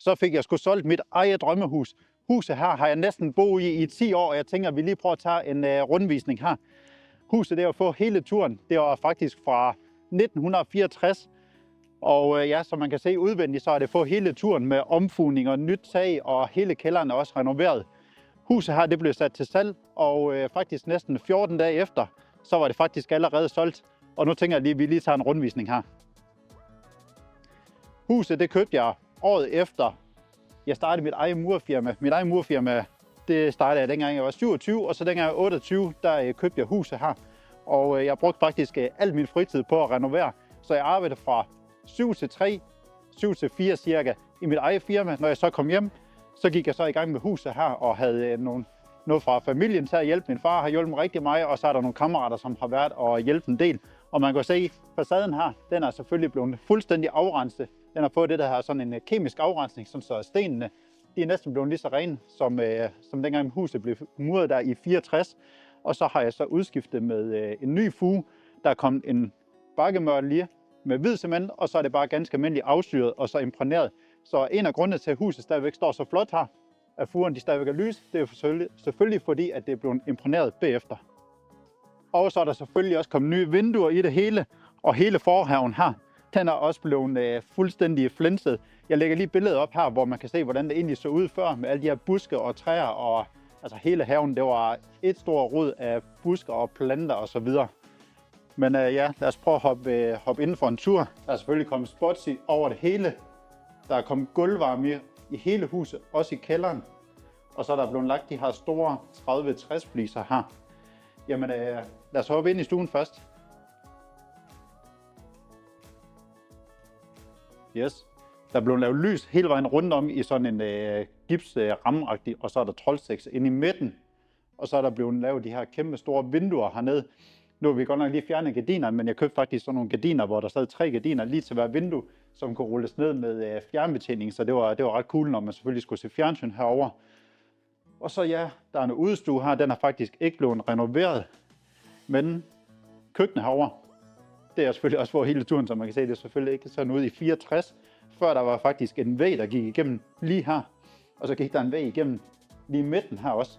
så fik jeg sgu solgt mit eget drømmehus. Huset her har jeg næsten boet i 10 år, og jeg tænker, at vi lige prøver at tage en rundvisning her. Huset det var få hele turen. Det var faktisk fra 1964. Og ja, som man kan se udvendigt, så er det få hele turen med omfugning og nyt tag, og hele kælderen er også renoveret. Huset her det blev sat til salg, og faktisk næsten 14 dage efter, så var det faktisk allerede solgt. Og nu tænker jeg lige, at vi lige tager en rundvisning her. Huset det købte jeg året efter. Jeg startede mit eget murfirma. Mit eget murfirma, det startede jeg dengang jeg var 27, og så dengang jeg var 28, der købte jeg huset her. Og jeg brugte faktisk al min fritid på at renovere. Så jeg arbejdede fra 7 til 3, 7 til 4 cirka i mit eget firma. Når jeg så kom hjem, så gik jeg så i gang med huset her og havde noget fra familien til at hjælpe. Min far har hjulpet mig rigtig meget, og så er der nogle kammerater, som har været og hjælpe en del. Og man kan se, facaden her, den er selvfølgelig blevet fuldstændig afrenset. Den har fået det, der har sådan en kemisk afrensning, så stenene de er næsten blevet lige så rene, som dengang huset blev muret der i 64. Og så har jeg så udskiftet med en ny fuge. Der er kommet en bakkemørtel med hvid cement, og så er det bare ganske almindeligt afsyret og så imprægneret. Så en af grundene til, at huset stadigvæk står så flot her, at fugerne de stadigvæk er lys, det er selvfølgelig fordi, at det er blevet imprægneret bagefter. Og så er der selvfølgelig også kommet nye vinduer i det hele, og hele forhaven her, den er også blevet fuldstændig flænset. Jeg lægger lige billedet op her, hvor man kan se, hvordan det egentlig så ud før, med alle de her buske og træer, og altså hele haven, det var et stort rod af busker og planter og så videre. Men ja, lad os prøve at hoppe inden for en tur. Der er selvfølgelig kommet spots over det hele. Der er kommet gulvvarme i hele huset, også i kælderen. Og så er der blevet lagt de her store 30-60 fliser her. Jamen lad os hoppe ind i stuen først. Yes. Der er blevet lavet lys hele vejen rundt om i sådan en gips rammeagtig, og så er der troldstiks inde i midten. Og så er der blevet lavet de her kæmpe store vinduer hernede. Nu har vi godt nok lige fjernet gardinerne, men jeg købte faktisk sådan nogle gardiner, hvor der sad 3 gardiner lige til hver vindue, som kunne rulles ned med fjernbetjening. Så det var ret cool, når man selvfølgelig skulle se fjernsyn herover. Og så ja, der er en udstue her, den er faktisk ikke blevet renoveret. Men køkkenet herover, det er selvfølgelig også for hele turen, så man kan se, det er selvfølgelig ikke sådan ud i 64. Før der var faktisk en væg, der gik igennem lige her. Og så gik der en væg igennem lige midten her også.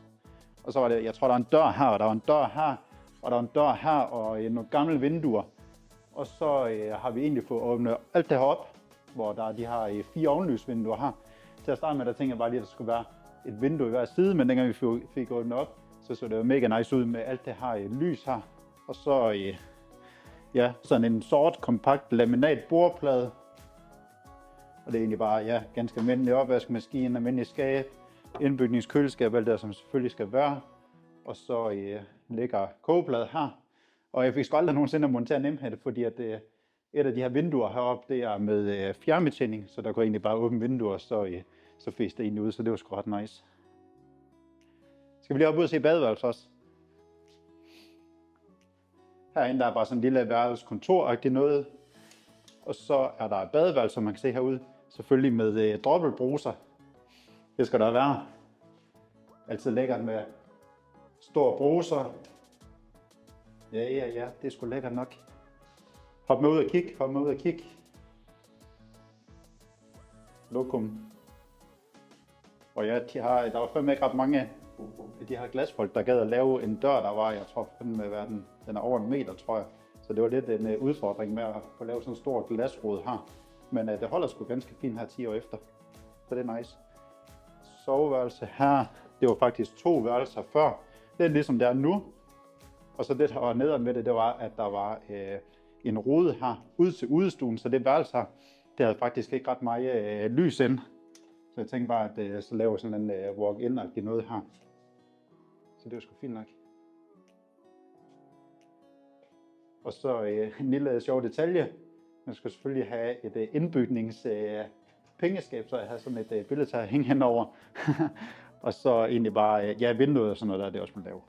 Og så var det, jeg tror der er en dør her, og der var en dør her, og der er en dør her, og nogle gamle vinduer. Og så har vi egentlig fået åbnet alt det her op, hvor der er de her 4 ovenlysvinduer her. Til at starte med, der tænkte jeg bare lige, at der skulle være et vindue i hver side, men dengang vi fik åbnet op, så det jo mega nice ud med alt det her lys her. Og så ja, sådan en sort, kompakt laminat bordplade. Og det er egentlig bare, ja, ganske almindelig opvaskemaskine, almindelig skab, indbygningskøleskab, alt det, som selvfølgelig skal være. Og så ligger kogeplade her. Og jeg fik sgu aldrig nogensinde at montere Nemhætte, fordi at et af de her vinduer heroppe, det er med fjernbetjening, så der kunne egentlig bare åbne vinduer, så fæste det egentlig ud, så det var sgu ret nice. Skal vi lige op ud og se badeværelset også? Herinde der er bare sådan en lille værelseskontor-agtigt noget. Og så er der et badeværelse, som man kan se herude. Selvfølgelig med dobbeltbruser. Det skal der være. Altid lækkert med stor bruser. Ja, det er sgu lækkert nok. Hop med ud og kig, Lokum. Og ja, der var fandme ikke ret mange af de her glasfolk, der gad at lave en dør, der var, jeg tror fandme, den er over 1 meter, tror jeg. Så det var lidt en udfordring med at få lavet sådan en stor glasrude her. Men det holder sgu ganske fint her 10 år efter. Så det er nice. Soveværelse her, det var faktisk 2 værelser før. Det er ligesom det er nu. Og så det, der var nedad med det var, at der var en rude her ud til udestuen. Så det værelse her, det havde faktisk ikke ret meget lys ind. Så jeg tænkte bare, at så laver sådan en walk-in-agtig noget her. Så det var sgu fint nok. Og så en lille sjov detalje. Man skal selvfølgelig have et indbygnings-pengeskab, så jeg har sådan et billede til at hænge henover. Og så egentlig bare, ja, vinduet og sådan noget der, det er også blevet lavet.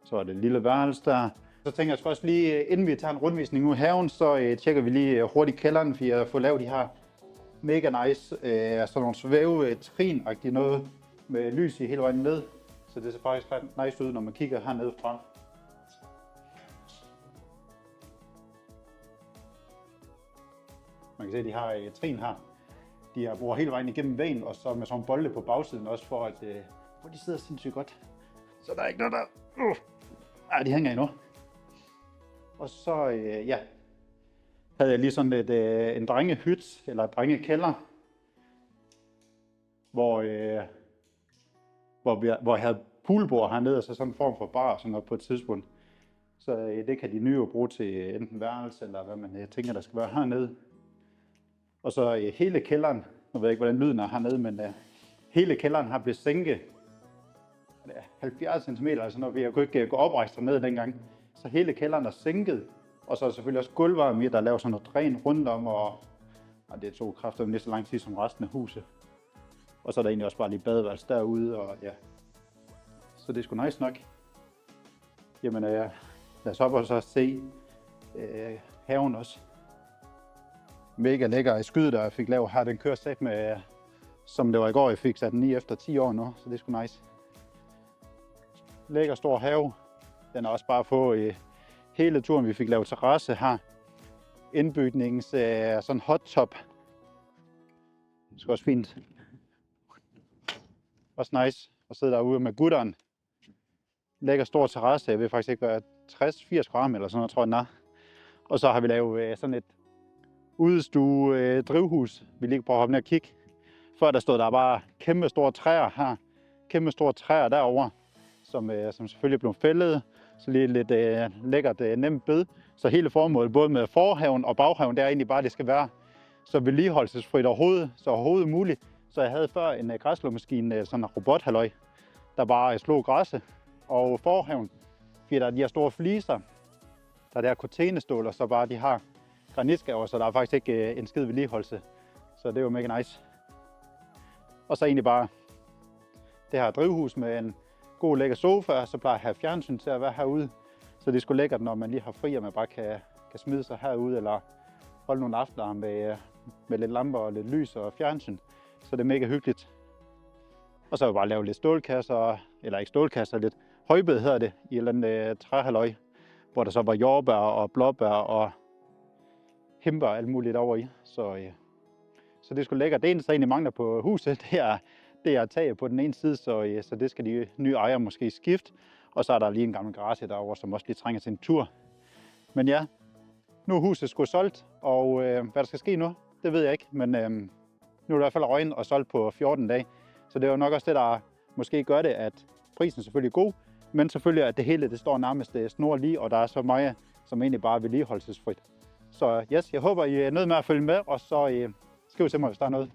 Så er det lille værelse der. Så tænker jeg også lige, inden vi tager en rundvisning ud i haven, så tjekker vi lige hurtigt kælderen, for at få lavet de her mega nice, sådan nogle svæve-trin-agtige noget med lys i hele vejen ned. Så det ser faktisk ret nice ud, når man kigger hernede fra. Man kan se, at de har trin her. De har brugt hele vejen igennem væggen, og så med sådan en bolde på bagsiden også, for at de sidder sindssygt godt. Så der er ikke noget der. Ej, de hænger endnu. Og så, havde jeg lige sådan en drengehyt, eller en drengekælder, hvor jeg havde poolbord hernede, og så sådan en form for bar sådan noget på et tidspunkt. Så det kan de nye jo bruge til enten værelse, eller hvad man tænker, der skal være hernede. Og så hele kælderen, nu ved jeg ikke, hvordan lyden er hernede, men hele kælderen har blevet sænket 70 cm, altså når jeg kunne ikke gå oprejst ned dengang. Så hele kælderen er sænket, og så er selvfølgelig også gulvvarme i, der laver sådan noget dræn rundt om, og det tog kræfter lige så lang tid som resten af huset. Og så er der egentlig også bare lige badeværelse derude, og ja. Så det er sgu nice nok. Jamen, lad os op og så se haven også. Mega lækker skyde, der jeg fik lavet her. Den kører sat med, som det var i går. Jeg fik sat den i efter 10 år nu, så det er sgu nice. Lækker stor have. Den er også bare på hele turen. Vi fik lavet terrasse her. Indbygningens sådan hot top. Det er også fint. Også nice at sidde derude med gutteren. Lækker stor terrasse. Jeg ved faktisk ikke, hvad 60-80 gram eller sådan noget, tror jeg den er. Og så har vi lavet sådan et udestue drivhus. Vi lige prøver at hoppe ned og kigge. Før der stod der bare kæmpe store træer her. Kæmpe store træer derovre, som selvfølgelig blev fældet. Så lige lidt lækkert nemt bed. Så hele formålet, både med forhaven og baghaven, det er egentlig bare, at det skal være så vedligeholdelsesfrit overhovedet muligt. Så jeg havde før en græsslåmaskine, sådan en robothalløj, der bare slog græsset. Og forhaven, fordi der er de her store fliser, der er der cortenestål, og så bare de har granitskaver, så der er faktisk ikke en skid vedligeholdelse. Så det er jo mega nice. Og så egentlig bare det her drivhus med en god lækker sofa, så plejer jeg at have fjernsyn til at være herude. Så det er sgu lækkert, når man lige har fri, og man bare kan smide sig herude, eller holde nogle aftener med lidt lamper og lidt lys og fjernsyn. Så det er mega hyggeligt. Og så har jeg bare lavet lidt stålkasser, eller ikke stålkasser, lidt højbed hedder det, i en eller anden træhalløj, hvor der så var jordbær og blåbær og himber og alt muligt over i. Så det er sgu lækkert. Det eneste, der egentlig mangler på huset, det er taget på den ene side, så det skal de nye ejere måske skifte. Og så er der lige en gammel garage derovre, som også lige trænger til en tur. Men ja, nu er huset sgu solgt, og hvad der skal ske nu, det ved jeg ikke. Men nu er det i hvert fald røgnet og solgt på 14 dage. Så det er jo nok også det, der måske gør det, at prisen er selvfølgelig god, men selvfølgelig at det hele det står nærmest snor lige, og der er så meget, som egentlig bare er vedligeholdelsesfrit. Så yes, jeg håber, I er nødt med at følge med, og så skriv til mig, hvis der er noget.